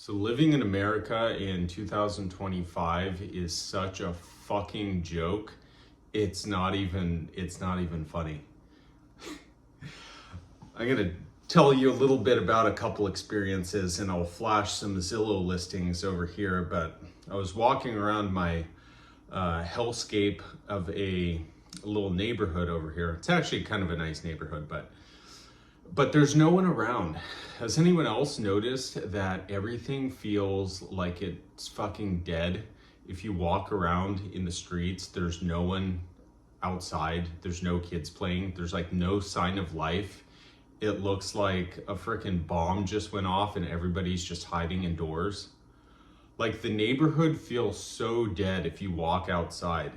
So living in America in 2025 is such a fucking joke. It's not even funny. I'm going to tell you a little bit about a couple experiences and I'll flash some Zillow listings over here, but I was walking around my hellscape of a little neighborhood over here. It's actually kind of a nice neighborhood, but there's no one around. Has anyone else noticed that everything feels like it's fucking dead? If you walk around in the streets, there's no one outside. There's no kids playing. There's like no sign of life. It looks like a freaking bomb just went off and everybody's just hiding indoors. Like the neighborhood feels so dead if you walk outside.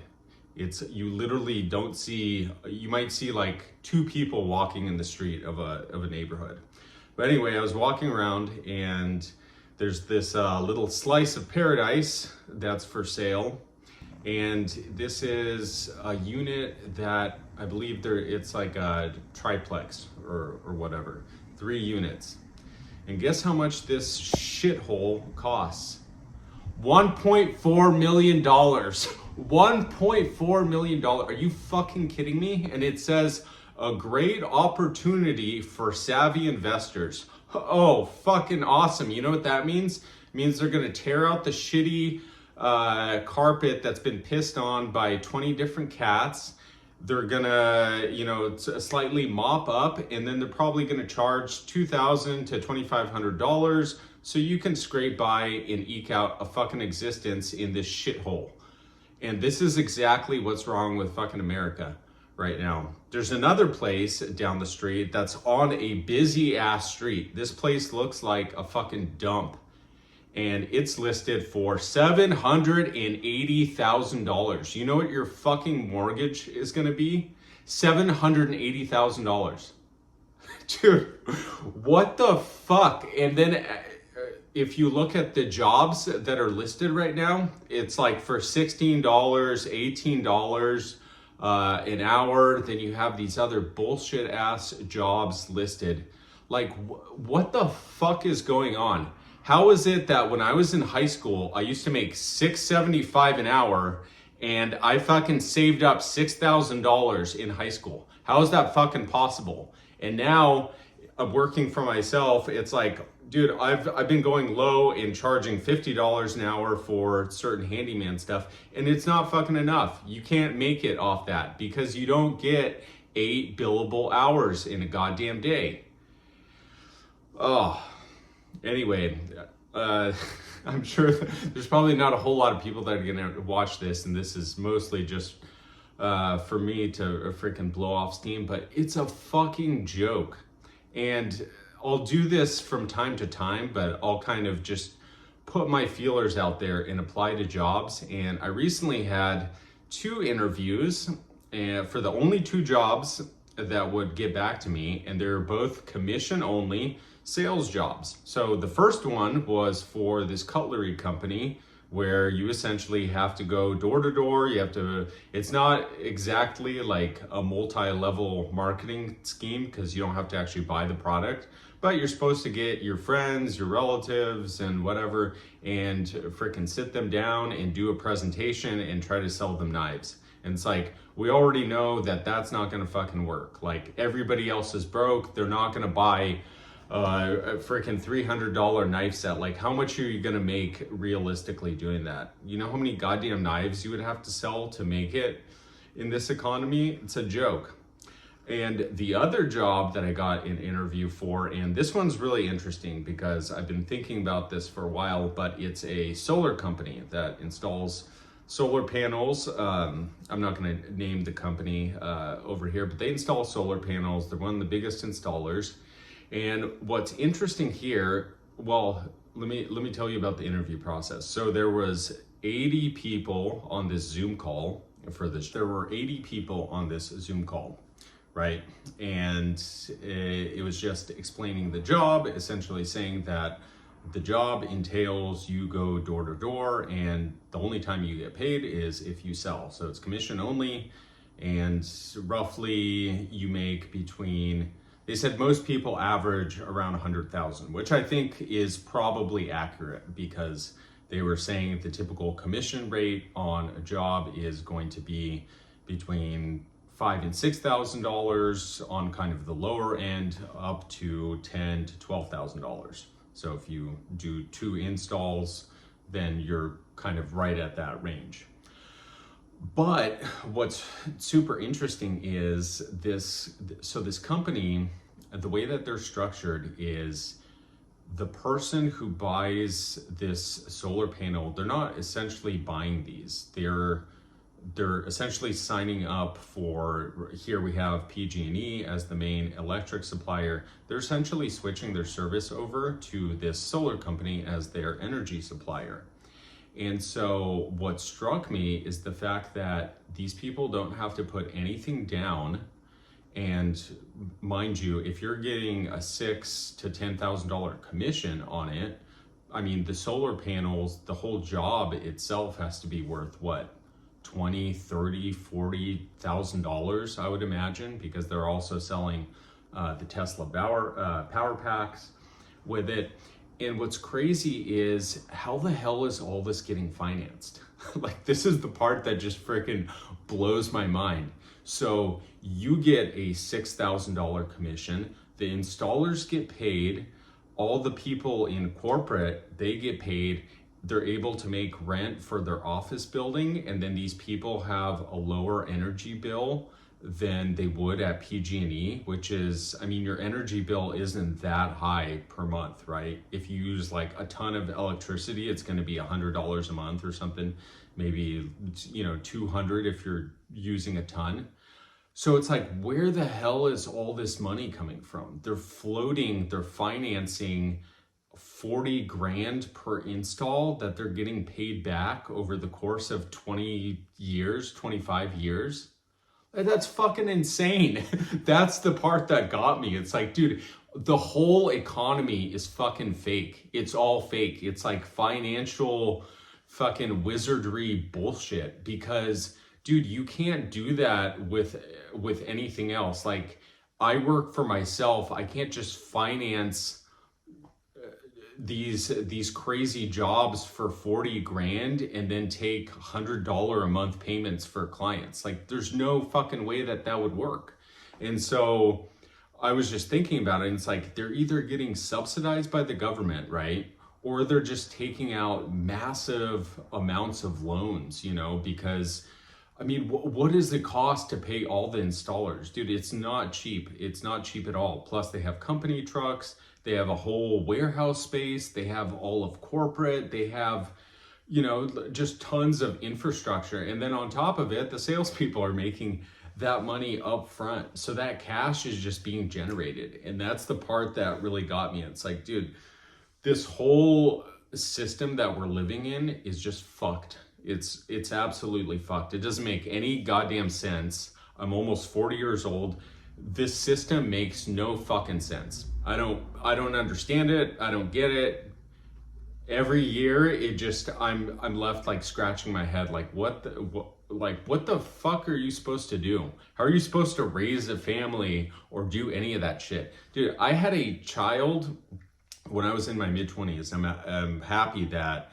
You literally don't see, you might see like two people walking in the street of a neighborhood. But anyway, I was walking around and there's this little slice of paradise that's for sale. And this is a unit that I believe it's like a triplex or whatever, 3 units. And guess how much this shithole costs? $1.4 million. $1.4 million. Are you fucking kidding me? And it says a great opportunity for savvy investors. Oh, fucking awesome. You know what that means? It means they're going to tear out the shitty carpet that's been pissed on by 20 different cats. They're gonna, slightly mop up, and then they're probably gonna charge $2,000 to $2,500 so you can scrape by and eke out a fucking existence in this shithole. And this is exactly what's wrong with fucking America right now. There's another place down the street that's on a busy ass street. This place looks like a fucking dump. And it's listed for $780,000. You know what your fucking mortgage is gonna be? $780,000. Dude, what the fuck? And then if you look at the jobs that are listed right now, it's like for $16, $18 an hour. Then you have these other bullshit ass jobs listed. Like, what the fuck is going on? How is it that when I was in high school, I used to make $6.75 an hour and I fucking saved up $6,000 in high school? How is that fucking possible? And now I'm working for myself. It's like, dude, I've been going low and charging $50 an hour for certain handyman stuff, and it's not fucking enough. You can't make it off that because you don't get 8 billable hours in a goddamn day. Oh. Anyway, I'm sure there's probably not a whole lot of people that are going to watch this, and this is mostly just for me to freaking blow off steam, but it's a fucking joke. And I'll do this from time to time, but I'll kind of just put my feelers out there and apply to jobs. And I recently had 2 interviews for the only 2 jobs that would get back to me, and they're both commission only sales jobs. So the first one was for this cutlery company where you essentially have to go door to door. It's not exactly like a multi-level marketing scheme because you don't have to actually buy the product, but you're supposed to get your friends, your relatives and whatever, and freaking sit them down and do a presentation and try to sell them knives. And it's like, we already know that that's not gonna fucking work. Like, everybody else is broke. They're not gonna buy a freaking $300 knife set. Like, how much are you gonna make realistically doing that? You know how many goddamn knives you would have to sell to make it in this economy? It's a joke. And the other job that I got an interview for, and this one's really interesting because I've been thinking about this for a while, but it's a solar company that installs solar panels. I'm not gonna name the company over here, but they install solar panels. They're one of the biggest installers. And what's interesting here, well, let me tell you about the interview process. So there was 80 people on this Zoom call for this. There were 80 people on this Zoom call, right? And it was just explaining the job, essentially saying that the job entails you go door to door, and the only time you get paid is if you sell. So it's commission only, and roughly you make between They said most people average around 100,000, which I think is probably accurate, because they were saying the typical commission rate on a job is going to be between $5,000 and $6,000 on kind of the lower end, up to $10,000 to $12,000. So if you do 2 installs, then you're kind of right at that range. But what's super interesting is this company, the way that they're structured is the person who buys this solar panel, they're not essentially buying these. They're essentially signing up for, here we have PG&E as the main electric supplier. They're essentially switching their service over to this solar company as their energy supplier. And so what struck me is the fact that these people don't have to put anything down. And mind you, if you're getting a $6,000 to $10,000 commission on it, I mean, the solar panels, the whole job itself has to be worth what? $20,000, $30,000, $40,000, I would imagine, because they're also selling the Tesla power packs with it. And what's crazy is, how the hell is all this getting financed? Like, this is the part that just freaking blows my mind. So you get a $6,000 commission, the installers get paid, all the people in corporate, they get paid, they're able to make rent for their office building, and then these people have a lower energy bill than they would at PG&E, which is, I mean, your energy bill isn't that high per month, right? If you use like a ton of electricity, it's going to be $100 a month or something, maybe, you know, 200 if you're using a ton. So it's like, where the hell is all this money coming from? They're financing 40 grand per install that they're getting paid back over the course of 20 years, 25 years. That's fucking insane. That's the part that got me. It's like, dude, the whole economy is fucking fake. It's all fake. It's like financial fucking wizardry bullshit, because dude, you can't do that with anything else. Like, I work for myself. I can't just finance these crazy jobs for 40 grand and then take $100 a month payments for clients. Like, there's no fucking way that would work. And so I was just thinking about it, and it's like, they're either getting subsidized by the government, right? Or they're just taking out massive amounts of loans, you know, because I mean, what is the cost to pay all the installers? Dude, it's not cheap. It's not cheap at all. Plus they have company trucks, they have a whole warehouse space, they have all of corporate, they have, you know, just tons of infrastructure. And then on top of it, the salespeople are making that money up front. So that cash is just being generated. And that's the part that really got me. It's like, dude, this whole system that we're living in is just fucked. It's absolutely fucked. It doesn't make any goddamn sense. I'm almost 40 years old. This system makes no fucking sense. I don't understand it. I don't get it. Every year it just, I'm left like scratching my head, like what the fuck are you supposed to do? How are you supposed to raise a family or do any of that shit? Dude, I had a child when I was in my mid-20s. I'm happy that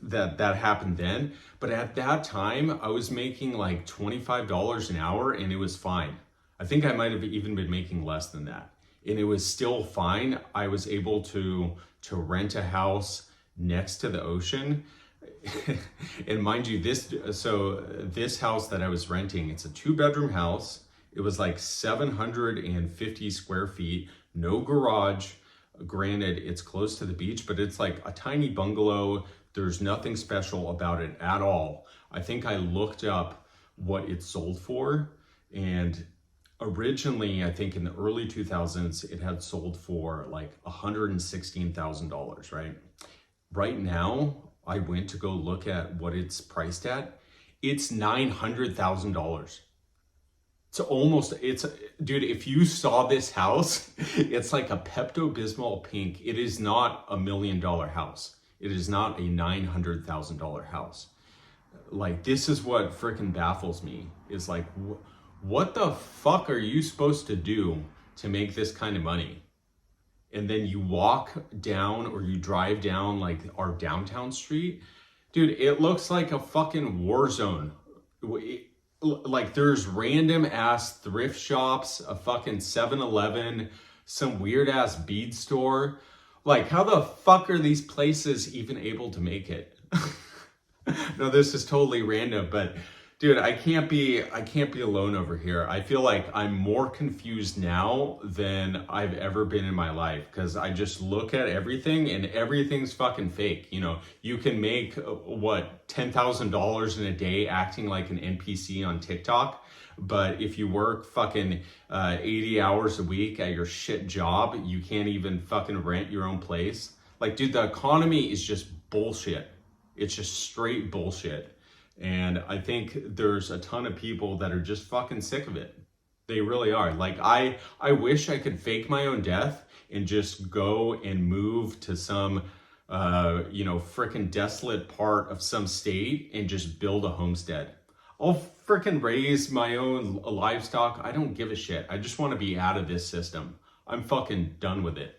that happened then, but at that time I was making like $25 an hour and it was fine. I think I might have even been making less than that, and it was still fine. I was able to rent a house next to the ocean. And mind you, this house that I was renting, it's a 2-bedroom house. It was like 750 square feet, no garage. Granted, it's close to the beach, but it's like a tiny bungalow. There's nothing special about it at all. I think I looked up what it sold for, and originally, I think in the early 2000s, it had sold for like $116,000, right? Right now, I went to go look at what it's priced at. It's $900,000. Dude, if you saw this house, it's like a Pepto-Bismol pink. It is not $1 million house. It is not a $900,000 house. Like, this is what freaking baffles me, is like, what the fuck are you supposed to do to make this kind of money? And then you walk down or you drive down like our downtown street, dude, it looks like a fucking war zone. Like there's random ass thrift shops, a fucking 7-Eleven, some weird ass bead store. Like how the fuck are these places even able to make it? No, this is totally random, but dude, I can't be alone over here. I feel like I'm more confused now than I've ever been in my life because I just look at everything and everything's fucking fake. You know, you can make what, $10,000 in a day acting like an NPC on TikTok, but if you work fucking 80 hours a week at your shit job, you can't even fucking rent your own place. Like, dude, the economy is just bullshit. It's just straight bullshit. And I think there's a ton of people that are just fucking sick of it. They really are. Like, I wish I could fake my own death and just go and move to some, freaking desolate part of some state and just build a homestead. I'll freaking raise my own livestock. I don't give a shit. I just want to be out of this system. I'm fucking done with it.